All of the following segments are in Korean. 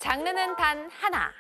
장르는 단 하나.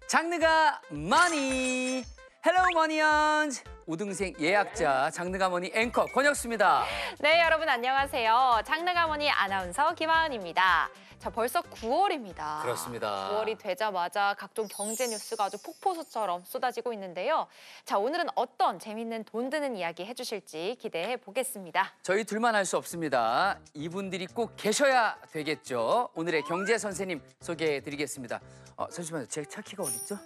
장르가 머니. 헬로 머니언즈. 우등생 예약자 장르가 머니 앵커 권혁수입니다. 네, 여러분 안녕하세요. 장르가 머니 아나운서 김하은입니다. 자, 벌써 9월입니다. 그렇습니다. 9월이 되자마자 각종 경제 뉴스가 아주 폭포수처럼 쏟아지고 있는데요. 자, 오늘은 어떤 재밌는 돈 드는 이야기 해주실지 기대해 보겠습니다. 저희 둘만 할 수 없습니다. 이분들이 꼭 계셔야 되겠죠. 오늘의 경제 선생님 소개해드리겠습니다. 잠시만요. 제 차키가 어딨죠?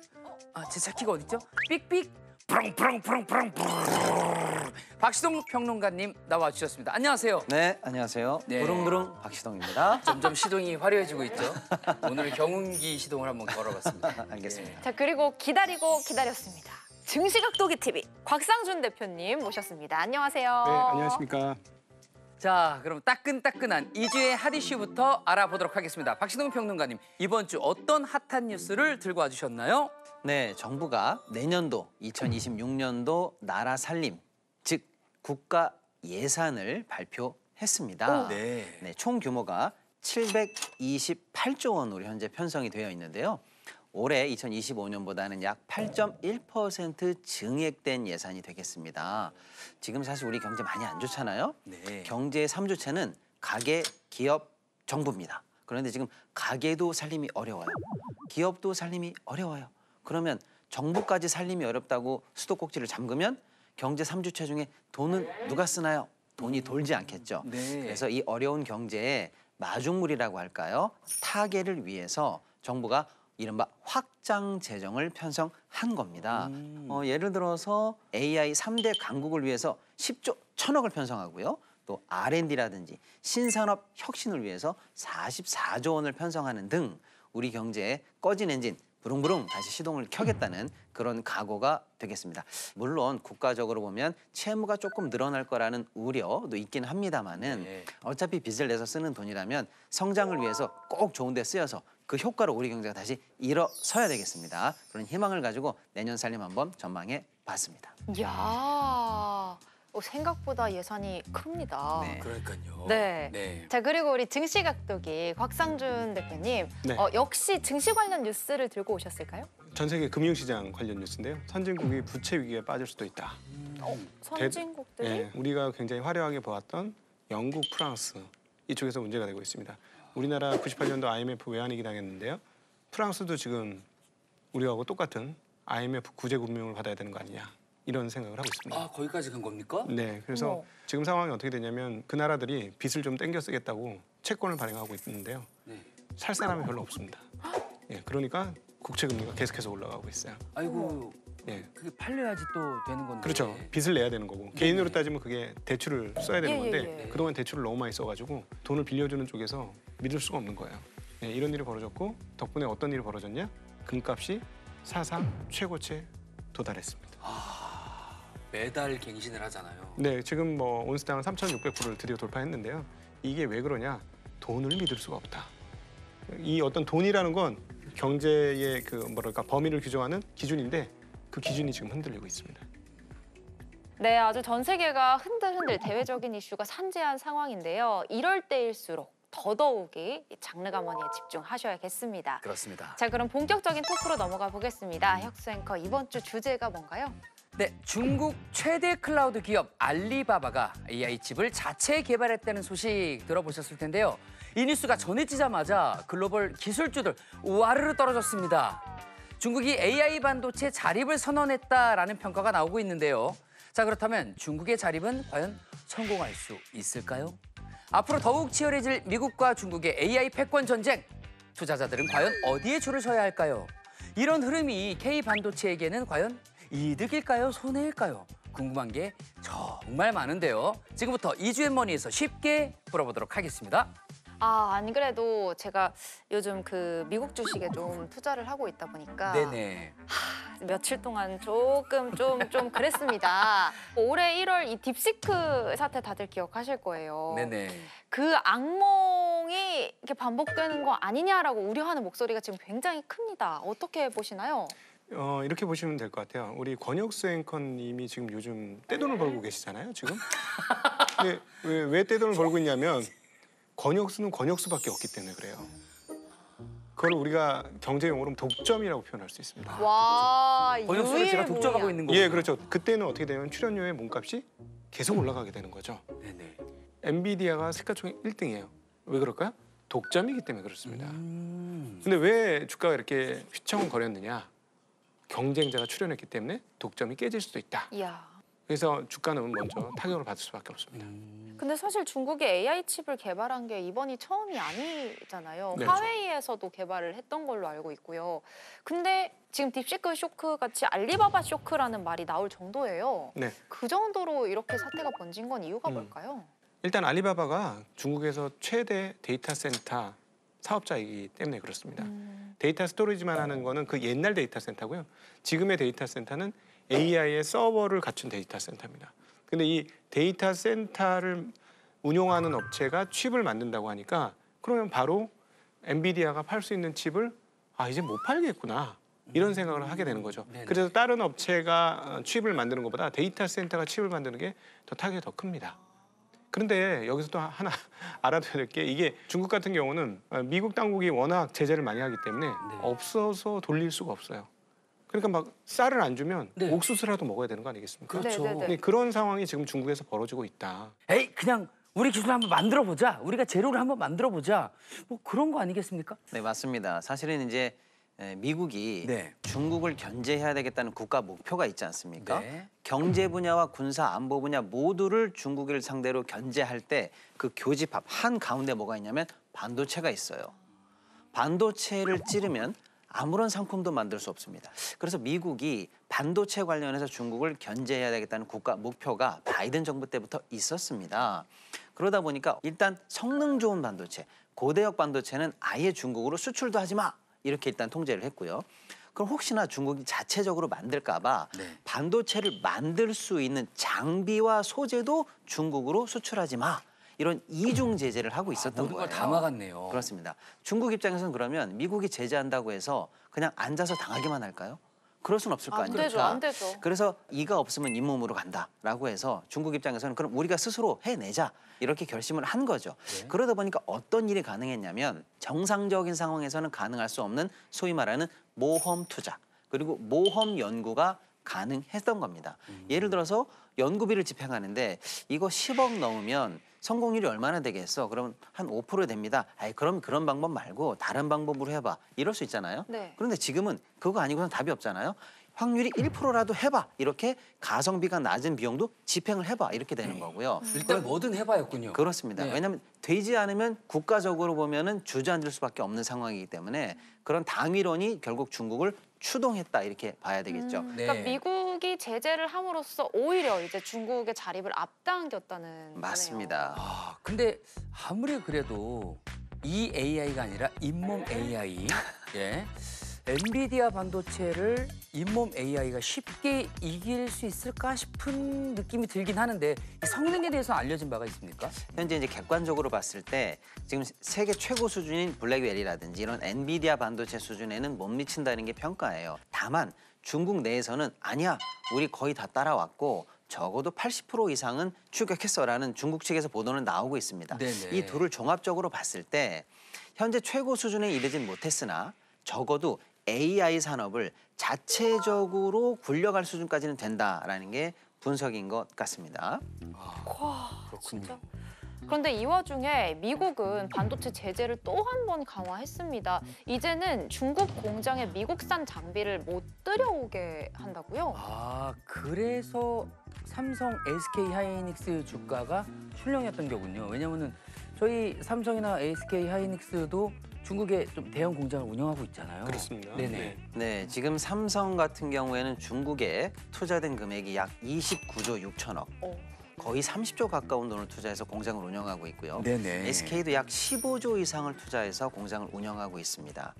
제 차키가 어딨죠? 삑삑. 푸렁푸렁푸렁푸렁. 박시동 평론가님 나와주셨습니다. 안녕하세요. 네, 안녕하세요. 네. 부릉부릉 박시동입니다. 점점 시동이 화려해지고 있죠. 오늘 경운기 시동을 한번 걸어봤습니다. 알겠습니다. 자, 그리고 기다리고 기다렸습니다. 증시각도기 TV 곽상준 대표님 모셨습니다. 안녕하세요. 네, 안녕하십니까. 자, 그럼 따끈따끈한 이주의 핫 이슈부터 알아보도록 하겠습니다. 박시동 평론가님, 이번 주 어떤 핫한 뉴스를 들고 와주셨나요? 네, 정부가 내년도 2026년도 나라 살림, 즉 국가 예산을 발표했습니다. 네. 총 규모가 728조 원으로 현재 편성이 되어 있는데요. 올해 2025년보다는 약 8.1% 증액된 예산이 되겠습니다. 지금 사실 우리 경제 많이 안 좋잖아요. 네. 경제의 3주체는 가계, 기업, 정부입니다. 그런데 지금 가계도 살림이 어려워요. 기업도 살림이 어려워요. 그러면 정부까지 살림이 어렵다고 수도꼭지를 잠그면 경제 3주체 중에 돈은 누가 쓰나요? 돈이 돌지 않겠죠. 네. 그래서 이 어려운 경제에 마중물이라고 할까요? 타개를 위해서 정부가 이른바 확장 재정을 편성한 겁니다. 예를 들어서 AI 3대 강국을 위해서 10조 1,000억을 편성하고요. 또 R&D라든지 신산업 혁신을 위해서 44조 원을 편성하는 등 우리 경제에 꺼진 엔진 부릉부릉 다시 시동을 켜겠다는 그런 각오가 되겠습니다. 물론 국가적으로 보면 채무가 조금 늘어날 거라는 우려도 있긴 합니다만은 네. 어차피 빚을 내서 쓰는 돈이라면 성장을 위해서 꼭 좋은 데 쓰여서 그 효과로 우리 경제가 다시 일어서야 되겠습니다. 그런 희망을 가지고 내년 살림 한번 전망해 봤습니다. 이야, 생각보다 예산이 큽니다. 네. 그러니까요. 네. 네. 자, 그리고 우리 증시각도기 곽상준 대표님, 네. 역시 증시 관련 뉴스를 들고 오셨을까요? 전 세계 금융시장 관련 뉴스인데요. 선진국이 부채 위기에 빠질 수도 있다. 선진국들이? 네, 우리가 굉장히 화려하게 보았던 영국, 프랑스 이쪽에서 문제가 되고 있습니다. 우리나라 98년도 IMF 외환위기 당했는데요. 프랑스도 지금 우리하고 똑같은 IMF 구제금융을 받아야 되는 거 아니냐 이런 생각을 하고 있습니다. 거기까지 간 겁니까? 네, 그래서 지금 상황이 어떻게 되냐면 그 나라들이 빚을 좀 땡겨 쓰겠다고 채권을 발행하고 있는데요. 네. 살 사람이 별로 없습니다. 예, 그러니까 국채 금리가 계속해서 올라가고 있어요. 아이고, 예. 그게 팔려야지 또 되는 건데. 그렇죠. 빚을 내야 되는 거고 개인으로 따지면 그게 대출을 써야 되는 예, 건데 예. 그동안 대출을 너무 많이 써가지고 돈을 빌려주는 쪽에서 믿을 수가 없는 거예요. 예, 이런 일이 벌어졌고 덕분에 어떤 일이 벌어졌냐? 금값이 사상 최고치에 도달했습니다. 매달 갱신을 하잖아요. 네, 지금 뭐 온스당 3,600불을 드디어 돌파했는데요. 이게 왜 그러냐? 돈을 믿을 수가 없다. 이 어떤 돈이라는 건 경제의 그 뭐랄까 범위를 규정하는 기준인데 그 기준이 지금 흔들리고 있습니다. 네, 아주 전 세계가 흔들흔들 대외적인 이슈가 산재한 상황인데요. 이럴 때일수록 더더욱이 장르가 머니에 집중하셔야겠습니다. 그렇습니다. 자, 그럼 본격적인 토크로 넘어가 보겠습니다. 혁수 앵커, 이번 주 주제가 뭔가요? 네, 중국 최대 클라우드 기업 알리바바가 AI 칩을 자체 개발했다는 소식 들어보셨을 텐데요. 이 뉴스가 전해지자마자 글로벌 기술주들 우아르르 떨어졌습니다. 중국이 AI 반도체 자립을 선언했다라는 평가가 나오고 있는데요. 자, 그렇다면 중국의 자립은 과연 성공할 수 있을까요? 앞으로 더욱 치열해질 미국과 중국의 AI 패권 전쟁. 투자자들은 과연 어디에 줄을 서야 할까요? 이런 흐름이 K반도체에게는 과연 이득일까요? 손해일까요? 궁금한 게 정말 많은데요. 지금부터 이주앤머니에서 쉽게 풀어보도록 하겠습니다. 안 그래도 제가 요즘 그 미국 주식에 좀 투자를 하고 있다 보니까 네네. 며칠 동안 조금 좀 그랬습니다. 올해 1월 이 딥시크 사태 다들 기억하실 거예요. 네네. 그 악몽이 이렇게 반복되는 거 아니냐라고 우려하는 목소리가 지금 굉장히 큽니다. 어떻게 보시나요? 이렇게 보시면 될 것 같아요. 우리 권혁수 앵커님이 지금 요즘 떼돈을 벌고 계시잖아요, 지금. 근데 왜 떼돈을 벌고 있냐면 권혁수는 권혁수밖에 없기 때문에 그래요. 그걸 우리가 경제 용어로 독점이라고 표현할 수 있습니다. 와, 번역소를 제가 독점하고 있는 거예요. 예, 그렇죠. 그때는 어떻게 되면 출연료의 몸값이 계속 올라가게 되는 거죠. 네네. 엔비디아가 시가총액 1등이에요. 왜 그럴까요? 독점이기 때문에 그렇습니다. 음. 근데 왜 주가가 이렇게 휘청거렸느냐? 경쟁자가 출연했기 때문에 독점이 깨질 수도 있다. 이야. 그래서 주가는 먼저 타격을 받을 수밖에 없습니다. 근데 사실 중국이 AI 칩을 개발한 게 이번이 처음이 아니잖아요. 네, 화웨이에서도 개발을 했던 걸로 알고 있고요. 근데 지금 딥시크 쇼크 같이 알리바바 쇼크라는 말이 나올 정도예요. 네. 그 정도로 이렇게 사태가 번진 건 이유가 뭘까요? 일단 알리바바가 중국에서 최대 데이터 센터 사업자이기 때문에 그렇습니다. 데이터 스토리지만 하는 거는 그 옛날 데이터 센터고요. 지금의 데이터 센터는 AI의 서버를 갖춘 데이터 센터입니다. 근데 이 데이터 센터를 운용하는 업체가 칩을 만든다고 하니까 그러면 바로 엔비디아가 팔 수 있는 칩을 이제 못 팔겠구나. 이런 생각을 하게 되는 거죠. 네네. 그래서 다른 업체가 칩을 만드는 것보다 데이터 센터가 칩을 만드는 게 더 타격이 더 큽니다. 그런데 여기서 또 하나 알아둬야 될 게 이게 중국 같은 경우는 미국 당국이 워낙 제재를 많이 하기 때문에 없어서 돌릴 수가 없어요. 그러니까 막 쌀을 안 주면 네. 옥수수라도 먹어야 되는 거 아니겠습니까? 그렇죠. 네, 네, 네. 근데 그런 상황이 지금 중국에서 벌어지고 있다. 에이 그냥 우리 기술 한번 만들어 보자. 우리가 재료를 한번 만들어 보자. 뭐 그런 거 아니겠습니까? 네, 맞습니다. 사실은 이제 미국이 네. 중국을 견제해야 되겠다는 국가 목표가 있지 않습니까? 네. 경제 분야와 군사 안보 분야 모두를 중국을 상대로 견제할 때 그 교집합 한 가운데 뭐가 있냐면 반도체가 있어요. 반도체를 찌르면 아무런 상품도 만들 수 없습니다. 그래서 미국이 반도체 관련해서 중국을 견제해야 되겠다는 국가 목표가 바이든 정부 때부터 있었습니다. 그러다 보니까 일단 성능 좋은 반도체, 고대역 반도체는 아예 중국으로 수출도 하지 마. 이렇게 일단 통제를 했고요. 그럼 혹시나 중국이 자체적으로 만들까 봐 네. 반도체를 만들 수 있는 장비와 소재도 중국으로 수출하지 마. 이런 이중 제재를 하고 있었던 모든 거예요. 걸 다 막았네요. 그렇습니다. 중국 입장에서는 그러면 미국이 제재한다고 해서 그냥 앉아서 당하기만 할까요? 그럴 수는 없을 거 안 되죠, 아닙니까? 안 되죠. 그래서 이가 없으면 잇몸으로 간다라고 해서 중국 입장에서는 그럼 우리가 스스로 해내자 이렇게 결심을 한 거죠. 네. 그러다 보니까 어떤 일이 가능했냐면 정상적인 상황에서는 가능할 수 없는 소위 말하는 모험 투자 그리고 모험 연구가 가능했던 겁니다. 예를 들어서 연구비를 집행하는데 이거 10억 넘으면 성공률이 얼마나 되겠어? 그러면 한 5% 됩니다. 그럼 그런 방법 말고 다른 방법으로 해봐. 이럴 수 있잖아요. 네. 그런데 지금은 그거 아니고는 답이 없잖아요. 확률이 1%라도 해봐. 이렇게 가성비가 낮은 비용도 집행을 해봐. 이렇게 되는 거고요. 일단 뭐든 해봐였군요. 그렇습니다. 네. 왜냐하면 되지 않으면 국가적으로 보면은 주저앉을 수밖에 없는 상황이기 때문에 그런 당위론이 결국 중국을 추동했다 이렇게 봐야 되겠죠. 네. 그러니까 미국이 제재를 함으로써 오히려 이제 중국의 자립을 앞당겼다는 맞습니다. 아, 근데 아무리 그래도 이 AI가 아니라 잇몸 AI. 예. 엔비디아 반도체를 잇몸 AI가 쉽게 이길 수 있을까 싶은 느낌이 들긴 하는데 이 성능에 대해서 알려진 바가 있습니까? 현재 이제 객관적으로 봤을 때 지금 세계 최고 수준인 블랙웰이라든지 이런 엔비디아 반도체 수준에는 못 미친다는 게 평가예요. 다만 중국 내에서는 아니야, 우리 거의 다 따라왔고 적어도 80% 이상은 추격했어라는 중국 측에서 보도는 나오고 있습니다. 네네. 이 둘을 종합적으로 봤을 때 현재 최고 수준에 이르진 못했으나 적어도 AI 산업을 자체적으로 굴려갈 수준까지는 된다라는 게 분석인 것 같습니다. 그렇군요. 그런데 이 와중에 미국은 반도체 제재를 또 한 번 강화했습니다. 이제는 중국 공장에 미국산 장비를 못 들여오게 한다고요? 아, 그래서 삼성, SK 하이닉스 주가가 출렁였던 거군요. 왜냐면은 저희 삼성이나 SK 하이닉스도 중국에 좀 대형 공장을 운영하고 있잖아요. 그렇습니다. 네네. 네, 지금 삼성 같은 경우에는 중국에 투자된 금액이 약 29조 6천억. 거의 30조 가까운 돈을 투자해서 공장을 운영하고 있고요. 네네. SK도 약 15조 이상을 투자해서 공장을 운영하고 있습니다.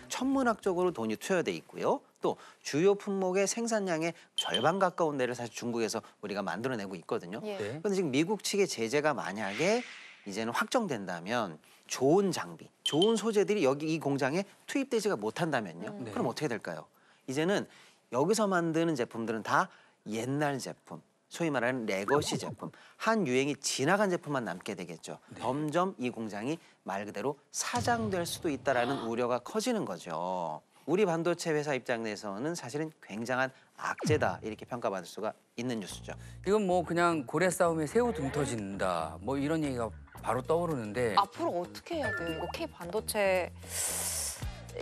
천문학적으로 돈이 투여돼 있고요. 또 주요 품목의 생산량의 절반 가까운 데를 사실 중국에서 우리가 만들어내고 있거든요. 예. 네. 그런데 지금 미국 측의 제재가 만약에 이제는 확정된다면 좋은 장비, 좋은 소재들이 여기 이 공장에 투입되지가 못한다면요. 네. 그럼 어떻게 될까요? 이제는 여기서 만드는 제품들은 다 옛날 제품, 소위 말하는 레거시 제품, 한 유행이 지나간 제품만 남게 되겠죠. 점점 이 공장이 말 그대로 사장될 수도 있다라는 우려가 커지는 거죠. 우리 반도체 회사 입장에서는 사실은 굉장한 악재다 이렇게 평가받을 수가 있는 뉴스죠. 이건 뭐 그냥 고래 싸움에 새우 등 터진다 뭐 이런 얘기가 바로 떠오르는데 앞으로 어떻게 해야 돼요? 이거 K 반도체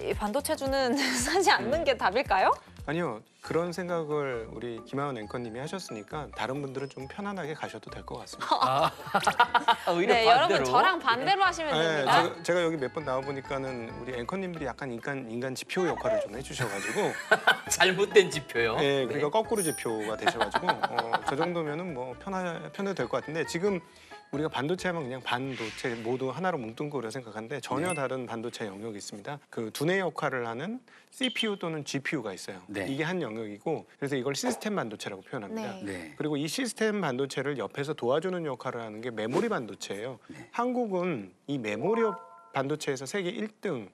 이 반도체주는 사지 않는 게 답일까요? 아니요. 그런 생각을 우리 김하은 앵커님이 하셨으니까 다른 분들은 좀 편안하게 가셔도 될 것 같습니다. 오히려 네, 반대로. 여러분 저랑 반대로 하시면 네, 됩니다. 제가 여기 몇 번 나와 보니까는 우리 앵커님들이 약간 인간 지표 역할을 좀 해주셔가지고, 잘못된 지표요. 네, 그러니까 거꾸로 지표가 되셔가지고 저 정도면은 뭐 편해도 될 것 같은데 지금 우리가 반도체 하면 그냥 반도체 모두 하나로 뭉뚱 거려 생각하는데 전혀 다른 반도체 영역이 있습니다. 그 두뇌 역할을 하는 CPU 또는 GPU가 있어요. 네. 이게 한 영역이고 그래서 이걸 시스템 반도체라고 표현합니다. 네. 네. 그리고 이 시스템 반도체를 옆에서 도와주는 역할을 하는 게 메모리 반도체예요. 한국은 이 메모리 반도체에서 세계 1등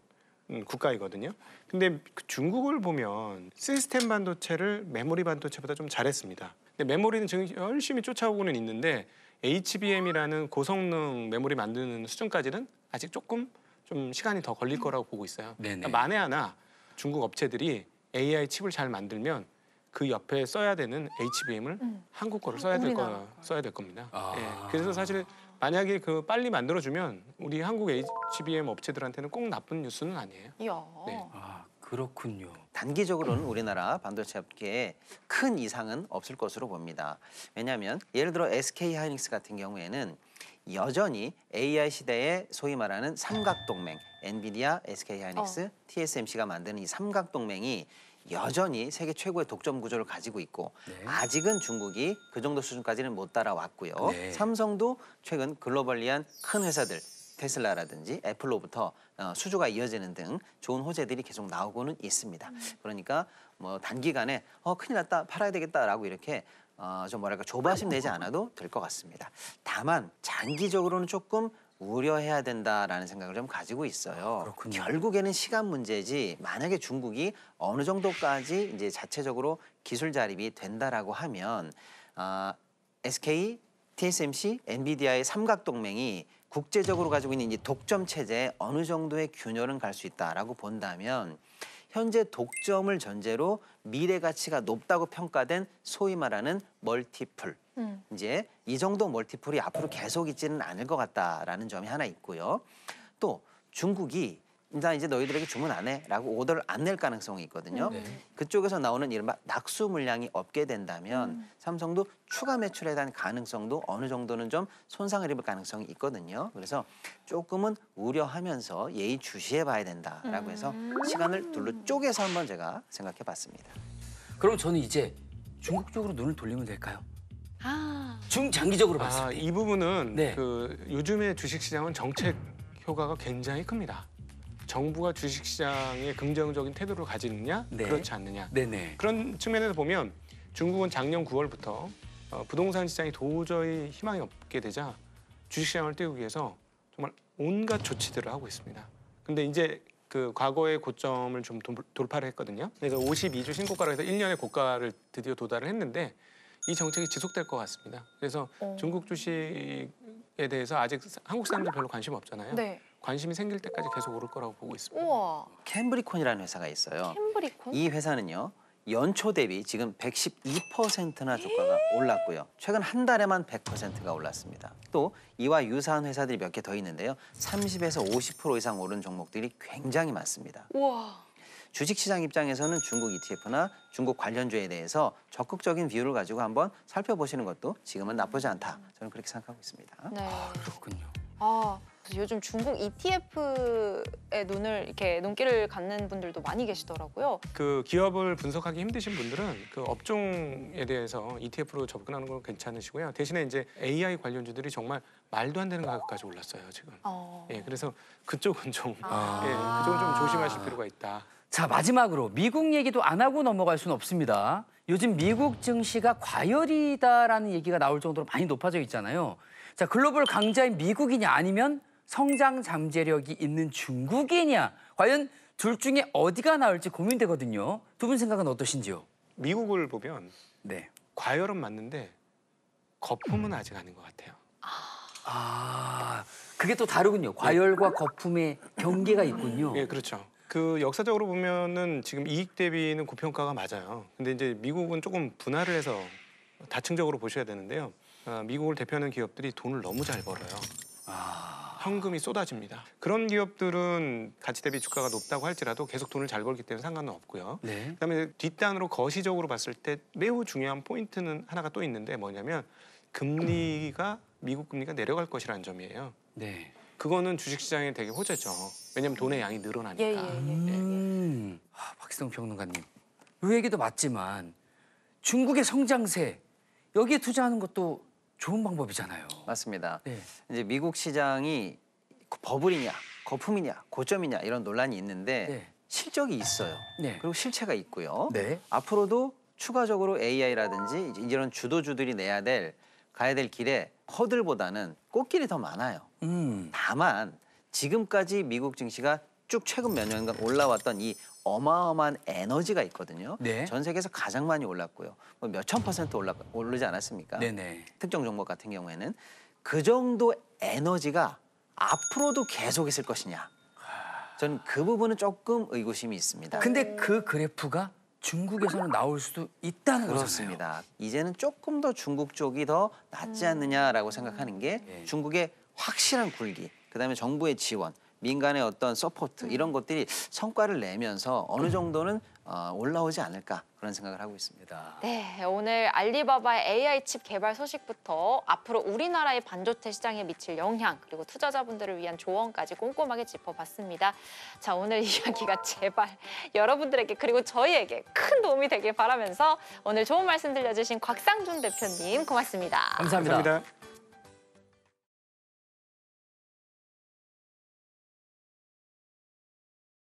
국가이거든요. 근데 그 중국을 보면 시스템 반도체를 메모리 반도체보다 좀 잘했습니다. 근데 메모리는 지금 열심히 쫓아오고는 있는데 HBM이라는 고성능 메모리 만드는 수준까지는 아직 조금 좀 시간이 더 걸릴 거라고 보고 있어요. 네네. 그러니까 만에 하나 중국 업체들이 AI 칩을 잘 만들면 그 옆에 써야 되는 HBM을 한국 거를 써야 될 겁니다. 아. 예, 그래서 사실 만약에 그 빨리 만들어주면 우리 한국 HBM 업체들한테는 꼭 나쁜 뉴스는 아니에요. 이야. 네. 아 그렇군요. 단기적으로는 우리나라 반도체 업계에 큰 이상은 없을 것으로 봅니다. 왜냐하면 예를 들어 SK 하이닉스 같은 경우에는 여전히 AI 시대의 소위 말하는 삼각동맹, 엔비디아, SK 하이닉스, TSMC가 만드는 이 삼각동맹이 여전히 세계 최고의 독점 구조를 가지고 있고 네. 아직은 중국이 그 정도 수준까지는 못 따라왔고요. 네. 삼성도 최근 글로벌리한 큰 회사들 테슬라라든지 애플로부터 수주가 이어지는 등 좋은 호재들이 계속 나오고는 있습니다. 그러니까 뭐 단기간에 큰일 났다 팔아야 되겠다라고 이렇게 좀 뭐랄까 조바심 내지 않아도 될 것 같습니다. 다만 장기적으로는 조금 우려해야 된다라는 생각을 좀 가지고 있어요. 그렇군요. 결국에는 시간 문제지 만약에 중국이 어느 정도까지 이제 자체적으로 기술 자립이 된다라고 하면 SK, TSMC, 엔비디아의 삼각동맹이 국제적으로 가지고 있는 이 독점 체제에 어느 정도의 균열은 갈 수 있다라고 본다면 현재 독점을 전제로 미래 가치가 높다고 평가된 소위 말하는 멀티플. 이제 이 정도 멀티플이 앞으로 계속 있지는 않을 것 같다라는 점이 하나 있고요. 또 중국이 이제 너희들에게 주문 안 해라고 오더를 안 낼 가능성이 있거든요. 그쪽에서 나오는 이른바 낙수 물량이 없게 된다면 삼성도 추가 매출에 대한 가능성도 어느 정도는 좀 손상을 입을 가능성이 있거든요. 그래서 조금은 우려하면서 예의주시해 봐야 된다라고 해서 시간을 둘로 쪼개서 한번 제가 생각해 봤습니다. 그럼 저는 이제 중국 쪽으로 눈을 돌리면 될까요? 아. 중장기적으로 봤을 때. 이 부분은 네. 그 요즘의 주식시장은 정책 효과가 굉장히 큽니다. 정부가 주식시장에 긍정적인 태도를 가지느냐 네. 그렇지 않느냐 네네. 그런 측면에서 보면 중국은 작년 9월부터 부동산 시장이 도저히 희망이 없게 되자 주식시장을 띄우기 위해서 정말 온갖 조치들을 하고 있습니다. 근데 이제 그 과거의 고점을 좀 돌파를 했거든요. 그래서 52주 신고가로 해서 1년의 고가를 드디어 도달을 했는데 이 정책이 지속될 것 같습니다. 그래서 중국 주식에 대해서 아직 한국 사람들 별로 관심 없잖아요. 네. 관심이 생길 때까지 계속 오를 거라고 보고 있습니다. 우와. 캠브리콘이라는 회사가 있어요. 캠브리콘? 이 회사는요. 연초 대비 지금 112%나 주가가 올랐고요. 최근 한 달에만 100%가 올랐습니다. 또 이와 유사한 회사들이 몇 개 더 있는데요. 30에서 50% 이상 오른 종목들이 굉장히 많습니다. 우와. 주식시장 입장에서는 중국 ETF나 중국 관련주에 대해서 적극적인 비율을 가지고 한번 살펴보시는 것도 지금은 나쁘지 않다. 저는 그렇게 생각하고 있습니다. 네. 그렇군요. 아, 그래서 요즘 중국 ETF에 눈길을 갖는 분들도 많이 계시더라고요. 그 기업을 분석하기 힘드신 분들은 그 업종에 대해서 ETF로 접근하는 건 괜찮으시고요. 대신에 이제 AI 관련주들이 정말 말도 안 되는 가격까지 올랐어요 지금. 예, 그래서 그쪽은 좀 그쪽은 좀 조심하실 필요가 있다. 자, 마지막으로 미국 얘기도 안 하고 넘어갈 수는 없습니다. 요즘 미국 증시가 과열이다라는 얘기가 나올 정도로 많이 높아져 있잖아요. 자, 글로벌 강자인 미국이냐 아니면 성장 잠재력이 있는 중국이냐. 과연 둘 중에 어디가 나을지 고민되거든요. 두 분 생각은 어떠신지요? 미국을 보면 네. 과열은 맞는데 거품은 아직 아닌 것 같아요. 아, 그게 또 다르군요. 과열과 거품의 경계가 있군요. 예, 그렇죠. 그 역사적으로 보면은 지금 이익 대비는 고평가가 맞아요. 근데 이제 미국은 조금 분할을 해서 다층적으로 보셔야 되는데요. 미국을 대표하는 기업들이 돈을 너무 잘 벌어요. 현금이 쏟아집니다. 그런 기업들은 가치 대비 주가가 높다고 할지라도 계속 돈을 잘 벌기 때문에 상관은 없고요. 네. 그다음에 뒷단으로 거시적으로 봤을 때 매우 중요한 포인트는 하나가 또 있는데 뭐냐면 금리가 미국 금리가 내려갈 것이라는 점이에요. 네. 그거는 주식시장에 되게 호재죠. 왜냐하면 돈의 양이 늘어나니까. 박시성 평론가님, 이 얘기도 맞지만 중국의 성장세 여기에 투자하는 것도 좋은 방법이잖아요. 맞습니다. 네. 이제 미국 시장이 버블이냐, 거품이냐, 고점이냐 이런 논란이 있는데 네. 실적이 있어요. 네. 그리고 실체가 있고요. 네. 앞으로도 추가적으로 AI라든지 이런 주도주들이 가야 될 길에 허들보다는 꽃길이 더 많아요. 다만 지금까지 미국 증시가 쭉 최근 몇 년간 올라왔던 이 어마어마한 에너지가 있거든요. 네. 전 세계에서 가장 많이 올랐고요. 뭐 몇천 % 오르지 않았습니까? 네네. 특정 종목 같은 경우에는 그 정도 에너지가 앞으로도 계속 있을 것이냐. 저는 그 부분은 조금 의구심이 있습니다. 근데 그 그래프가 중국에서는 나올 수도 있다는 거잖아요. 그렇습니다. 이제는 조금 더 중국 쪽이 더 낫지 않느냐라고 생각하는 게 네. 중국의 확실한 굴기, 그다음에 정부의 지원, 민간의 어떤 서포트 이런 것들이 성과를 내면서 어느 정도는 올라오지 않을까 그런 생각을 하고 있습니다. 네, 오늘 알리바바의 AI 칩 개발 소식부터 앞으로 우리나라의 반도체 시장에 미칠 영향 그리고 투자자분들을 위한 조언까지 꼼꼼하게 짚어봤습니다. 자, 오늘 이야기가 제발 여러분들에게 그리고 저희에게 큰 도움이 되길 바라면서 오늘 좋은 말씀 들려주신 곽상준 대표님 고맙습니다. 감사합니다. 감사합니다.